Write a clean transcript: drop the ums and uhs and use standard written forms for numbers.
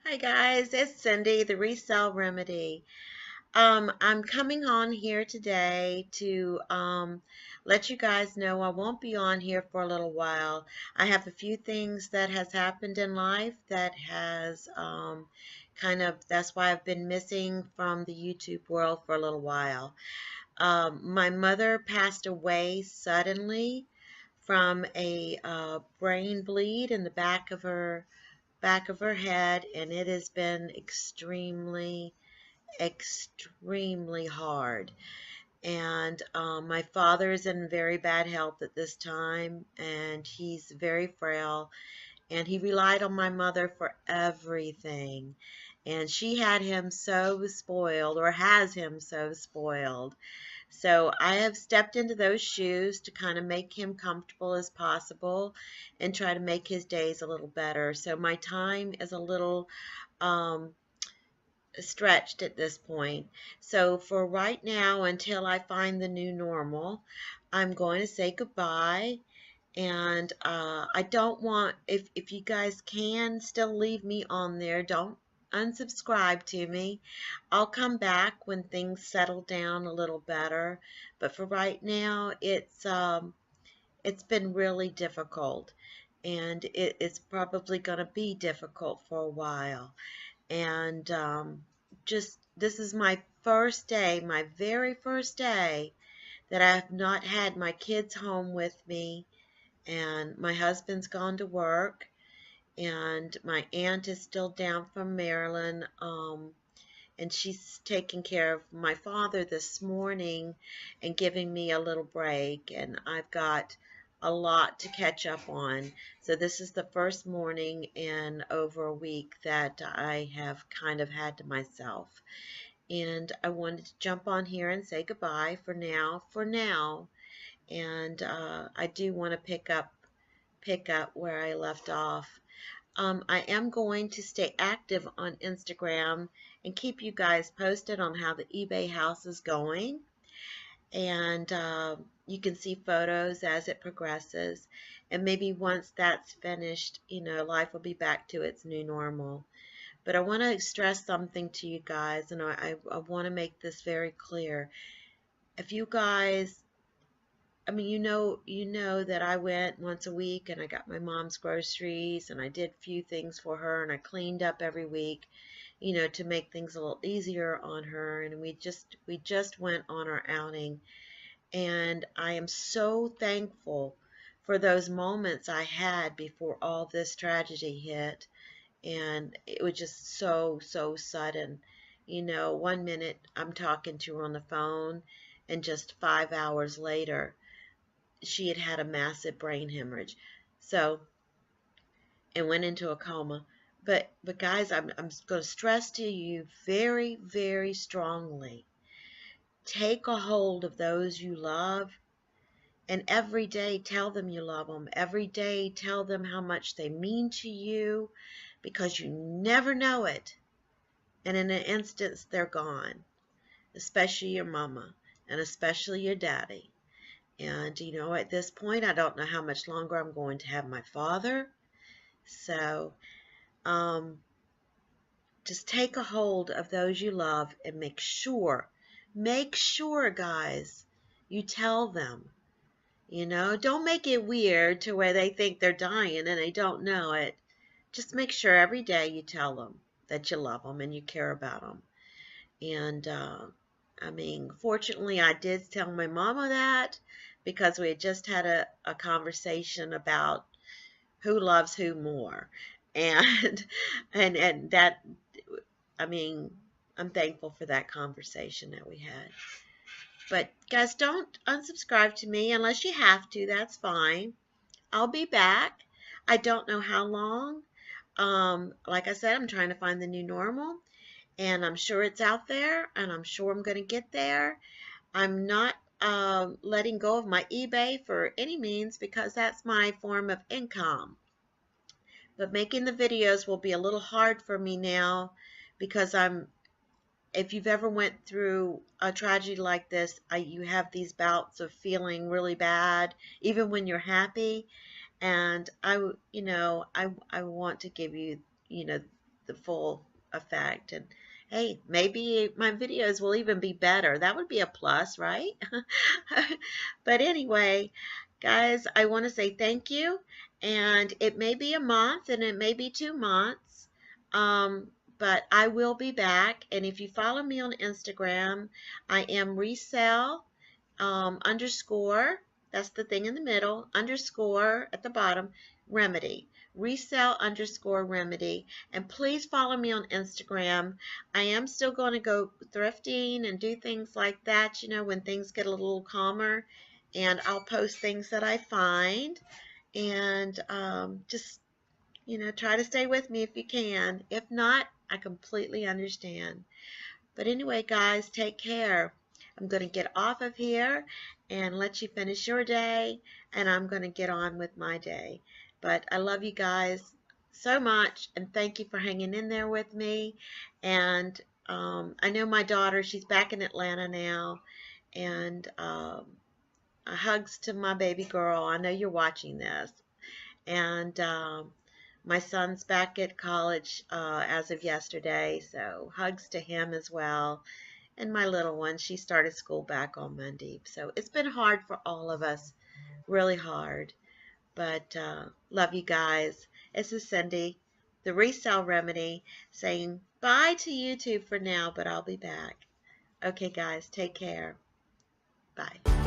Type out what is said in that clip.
Hi guys, it's Cindy, the Resell Remedy. I'm coming on here today to let you guys know I won't be on here for a little while. I have a few things that has happened in life that has that's why I've been missing from the YouTube world for a little while. My mother passed away suddenly from a brain bleed in the back of her head, and it has been extremely hard. And my father is in very bad health at this time, and he's very frail, and he relied on my mother for everything. And she had him so spoiled, or has him so spoiled. So I have stepped into those shoes to kind of make him comfortable as possible and try to make his days a little better. So my time is a little um, stretched at this point. So for right now, until I find the new normal, I'm going to say goodbye. And I don't want, if you guys can still leave me on there, don't unsubscribe to me. I'll come back when things settle down a little better. But for right now, it's been really difficult. And it's probably going to be difficult for a while. And just this is my first day, my very first day that I have not had my kids home with me, and my husband's gone to work, and my aunt is still down from Maryland, and she's taking care of my father this morning and giving me a little break, and I've got a lot to catch up on. So this is the first morning in over a week that I have kind of had to myself. And I wanted to jump on here and say goodbye for now. And I do want to pick up where I left off. I am going to stay active on Instagram and keep you guys posted on how the eBay house is going. And you can see photos as it progresses. And maybe once that's finished, life will be back to its new normal. But I want to stress something to you guys, and I want to make this very clear. If you guys, I mean, you know that I went once a week and I got my mom's groceries and I did a few things for her and I cleaned up every week, to make things a little easier on her. And we just went on our outing, and I am so thankful for those moments I had before all this tragedy hit. And it was just so sudden. One minute I'm talking to her on the phone, and just 5 hours later she had had a massive brain hemorrhage. So, and went into a coma. But guys, I'm going to stress to you very strongly. Take a hold of those you love, and every day tell them you love them. Every day tell them how much they mean to you, because you never know it. And in an instant, they're gone, especially your mama and especially your daddy. And at this point, I don't know how much longer I'm going to have my father. So um, just take a hold of those you love and make sure, guys, you tell them. Don't make it weird to where they think they're dying and they don't know it. Just make sure every day you tell them that you love them and you care about them. And I mean, fortunately, I did tell my mama that, because we had just had a conversation about who loves who more. And and that, I mean, I'm thankful for that conversation that we had. But guys, don't unsubscribe to me unless you have to. That's fine. I'll be back. I don't know how long. Like I said, I'm trying to find the new normal, and I'm sure it's out there, and I'm sure I'm going to get there. I'm not letting go of my eBay for any means, because that's my form of income. But making the videos will be a little hard for me now, because if you've ever went through a tragedy like this, you have these bouts of feeling really bad, even when you're happy. And I want to give you, you know, the full effect. And hey, maybe my videos will even be better. That would be a plus, right? But anyway, guys, I want to say thank you. And it may be a month and it may be 2 months. Um, but I will be back. And if you follow me on Instagram, I am resell underscore, that's the thing in the middle, underscore at the bottom, remedy. Resell underscore remedy. And please follow me on Instagram. I am still going to go thrifting and do things like that, you know, when things get a little calmer. And I'll post things that I find. And just, you know, try to stay with me if you can. If not, I completely understand. But anyway, guys, take care. I'm going to get off of here and let you finish your day, and I'm going to get on with my day. But I love you guys so much, and thank you for hanging in there with me. And I know my daughter, she's back in Atlanta now, and hugs to my baby girl. I know you're watching this. And my son's back at college as of yesterday, so hugs to him as well. And my little one, she started school back on Monday. So it's been hard for all of us, really hard. But love you guys. This is Cindy, the Resell Remedy, saying bye to YouTube for now, but I'll be back. Okay, guys, take care. Bye.